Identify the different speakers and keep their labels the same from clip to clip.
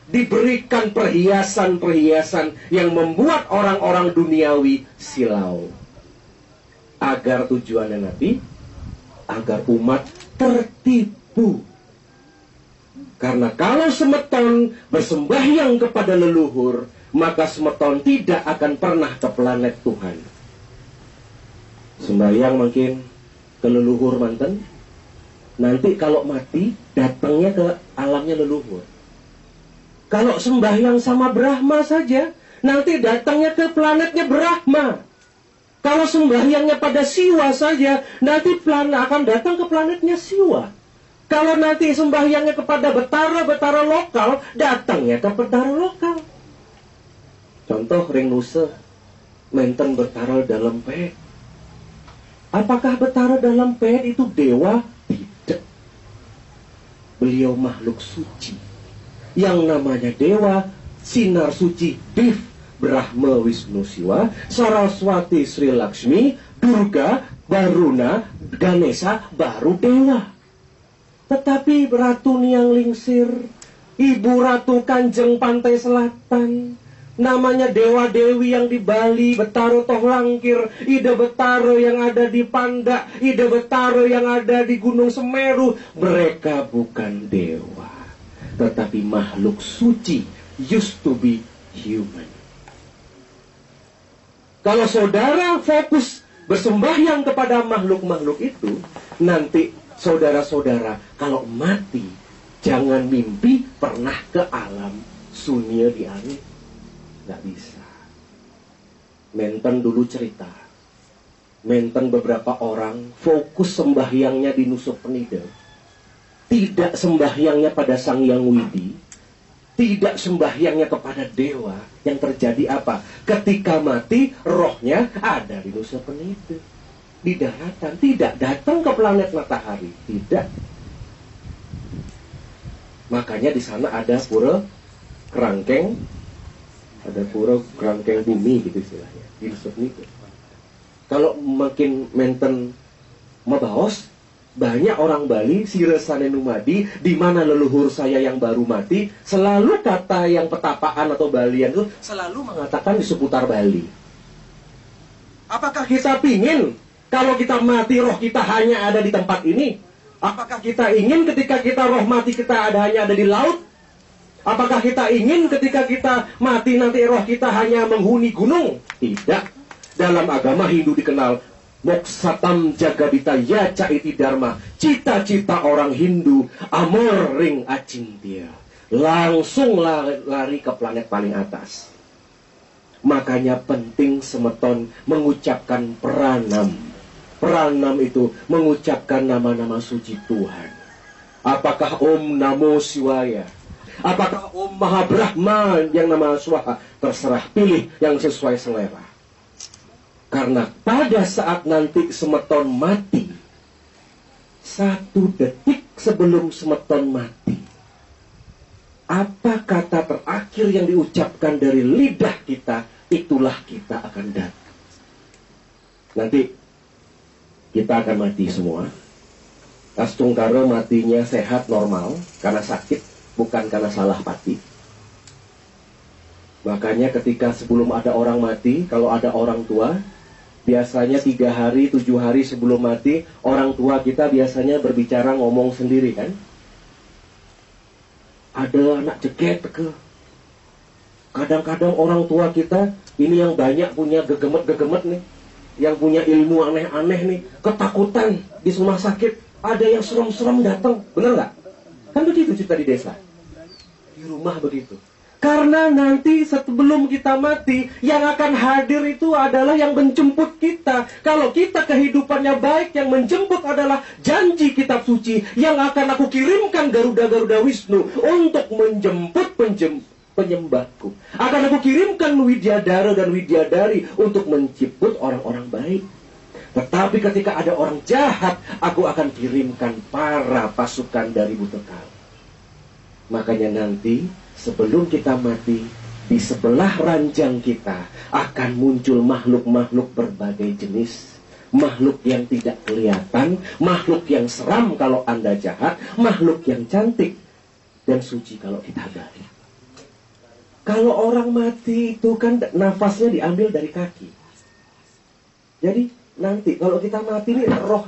Speaker 1: diberikan perhiasan-perhiasan yang membuat orang-orang duniawi silau. Agar tujuannya nanti, agar umat tertipu. Karena kalau semeton bersembahyang kepada leluhur, maka semeton tidak akan pernah ke planet Tuhan. Sembahyang makin ke leluhur manten, nanti kalau mati datangnya ke alamnya leluhur. Kalau sembahyang sama Brahma saja, nanti datangnya ke planetnya Brahma. Kalau sembahyangnya pada Siwa saja, nanti akan datang ke planetnya Siwa. Kalau nanti sembahyangnya kepada betara lokal, datangnya ke betara lokal. Contoh ring nusa, menten betara dalam pet. Apakah betara dalam pet itu dewa? Tidak. Beliau makhluk suci. Yang namanya dewa, sinar suci, Div, Brahma, Wisnu, Siwa, Saraswati, Sri Lakshmi, Durga, Varuna, Ganesha, baru dewa. Tetapi Ratu Niang Lingsir, Ibu Ratu Kanjeng Pantai Selatan, namanya dewa-dewi yang di Bali, Betaro Tohlangkir, Ida Betaro yang ada di Panda, Ida Betaro yang ada di Gunung Semeru, mereka bukan dewa, tetapi makhluk suci, used to be human. Kalau saudara fokus bersembahyang kepada makhluk-makhluk itu, nanti saudara-saudara kalau mati, jangan mimpi pernah ke alam sunia di angin. Nggak bisa. Menten dulu cerita, menten beberapa orang fokus sembahyangnya di Nusa Penida, tidak sembahyangnya pada Sang Hyang Widi, tidak sembahyangnya kepada dewa. Yang terjadi apa? Ketika mati, rohnya ada di Nusa Penida, di daratan, tidak datang ke planet matahari, tidak. Makanya di sana ada pura kerangkeng, ada pura kerangkeng bumi gitu istilahnya di Nusa Penida. Kalau makin menten mabaos, banyak orang Bali siresane numadi, di mana leluhur saya yang baru mati, selalu kata yang petapaan atau Balian itu selalu mengatakan di seputar Bali. Apakah kita pingin kalau kita mati roh kita hanya ada di tempat ini? Apakah kita ingin ketika kita roh mati kita hanya ada di laut? Apakah kita ingin ketika kita mati nanti roh kita hanya menghuni gunung? Tidak. Dalam agama Hindu dikenal Moksatam Jagadita Yaca Iti Dharma. Cita-cita orang Hindu amor ring acintya. Langsung lari ke planet paling atas. Makanya penting semeton mengucapkan pranam. Pranam itu mengucapkan nama-nama suci Tuhan. Apakah Om Namo Shivaya? Apakah Om Maha Brahma yang nama Swaha? Terserah, pilih yang sesuai selera. Karena pada saat nanti semeton mati, 1 detik sebelum semeton mati, apa kata terakhir yang diucapkan dari lidah kita, itulah kita akan datang. Nanti kita akan mati semua. Astungkara matinya sehat normal karena sakit, bukan karena salah pati. Makanya ketika sebelum ada orang mati, kalau ada orang tua, biasanya 3 hari, 7 hari sebelum mati, orang tua kita biasanya berbicara ngomong sendiri kan. Ada anak jeget ke. Kadang-kadang orang tua kita, ini yang banyak punya gegemet-gegemet nih, yang punya ilmu aneh-aneh nih, ketakutan di rumah sakit, ada yang serem-serem datang, bener nggak? Kan begitu cerita di desa, di rumah begitu. Karena nanti sebelum kita mati, yang akan hadir itu adalah yang menjemput kita. Kalau kita kehidupannya baik, yang menjemput adalah janji kitab suci, yang akan aku kirimkan Garuda-Garuda Wisnu untuk menjemput penyembahku. Akan aku kirimkan Widyadara dan Widyadari untuk menjemput orang-orang baik. Tetapi ketika ada orang jahat, aku akan kirimkan para pasukan dari Butekal. Makanya nanti sebelum kita mati, di sebelah ranjang kita akan muncul makhluk-makhluk berbagai jenis. Makhluk yang tidak kelihatan, makhluk yang seram kalau Anda jahat, makhluk yang cantik dan suci kalau kita baik. Kalau orang mati itu kan nafasnya diambil dari kaki. Jadi nanti kalau kita mati ini roh.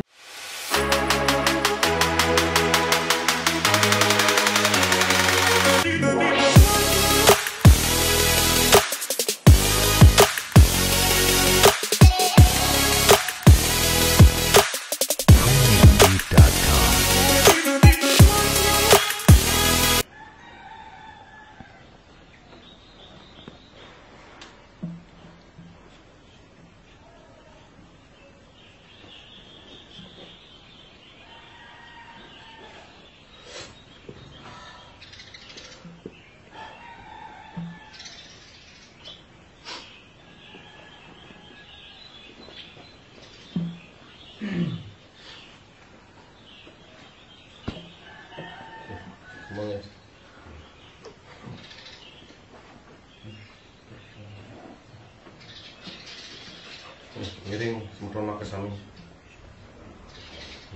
Speaker 2: Ngiring sempurna ke sami,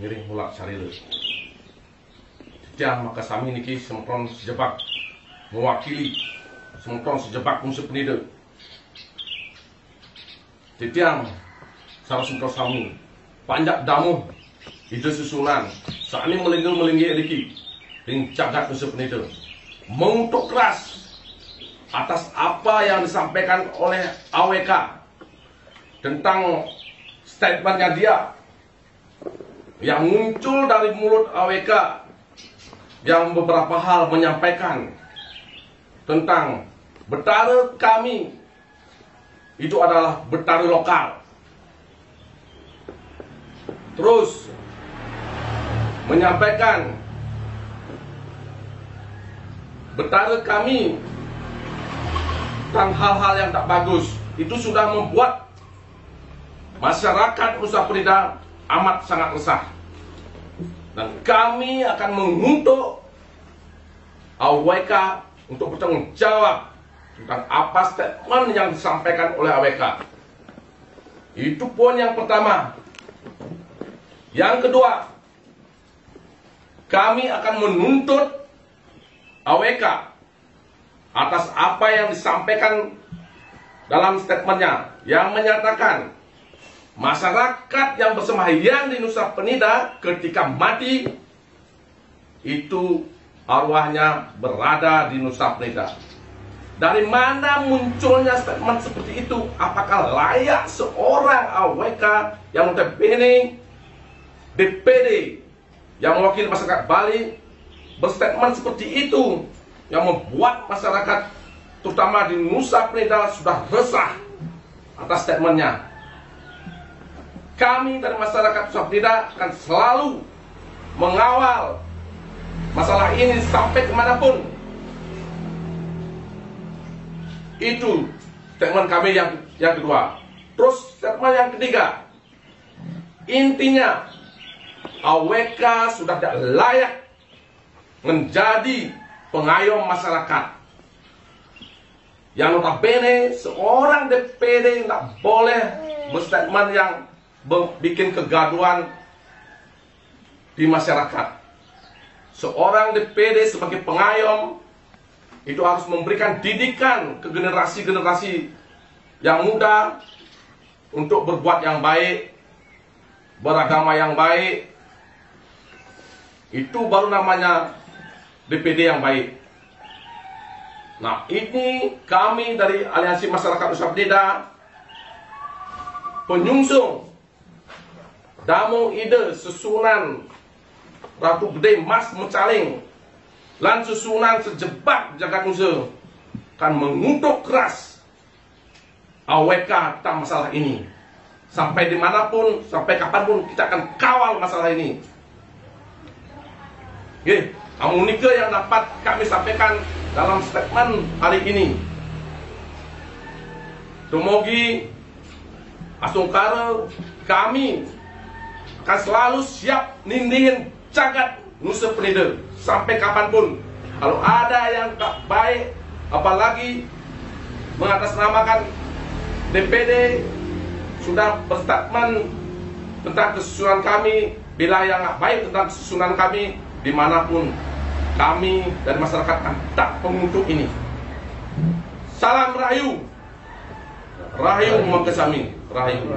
Speaker 2: ngiring mulak sarile. Setiap maka sami niki sempurna sejebak mewakili sempurna sejebak unsur penida. Setiap salah sempurna sami panjak damu ide susunan saat ini melinggil ediki ring cagat unsur penida mengutuk keras atas apa yang disampaikan oleh AWK tentang statementnya dia yang muncul dari mulut AWK yang beberapa hal menyampaikan tentang Betara kami itu adalah Betara lokal. Terus menyampaikan Betara kami tentang hal-hal yang tak bagus. Itu sudah membuat masyarakat Nusa Penida amat sangat resah. Dan kami akan mengutuk AWK untuk bertanggung jawab tentang apa statement yang disampaikan oleh AWK. Itu poin yang pertama. Yang kedua, kami akan menuntut AWK atas apa yang disampaikan dalam statementnya yang menyatakan masyarakat yang bersembahyang di Nusa Penida ketika mati itu arwahnya berada di Nusa Penida. Dari mana munculnya statement seperti itu? Apakah layak seorang AWK yang notabene DPD yang mewakili masyarakat Bali berstatement seperti itu yang membuat masyarakat terutama di Nusa Penida sudah resah atas statementnya? Kami dari masyarakat Nusa Penida akan selalu mengawal masalah ini sampai kemanapun. Itu statement kami yang kedua. Terus statement yang ketiga, intinya AWK sudah tidak layak menjadi pengayom masyarakat. Yang notabene seorang DPD tidak boleh berstatement yang bikin kegaduhan di masyarakat. Seorang DPD sebagai pengayom itu harus memberikan didikan ke generasi-generasi yang muda untuk berbuat yang baik, beragama yang baik. Itu baru namanya DPD yang baik. Nah, ini kami dari Aliansi Masyarakat Nusa Penida penyungsung Damung ide susunan Ratu Gede Mas Mecaling lan susunan sejebak jagat Nusa kan mengutuk keras AWK tentang masalah ini. Sampai dimanapun, sampai kapanpun kita akan kawal masalah ini. Oke, amunika yang dapat kami sampaikan dalam statement hari ini. Dumugi asungkara kami akan selalu siap nindihin cagat Nusa Penida sampai kapanpun. Kalau ada yang tak baik, apalagi mengatasnamakan DPD sudah berstatement tentang kesusunan kami, bila yang tak baik tentang kesusunan kami, dimanapun kami dari masyarakat akan tak mengutuk ini. Salam Rahayu. Rahayu mangkesami. Rahayu.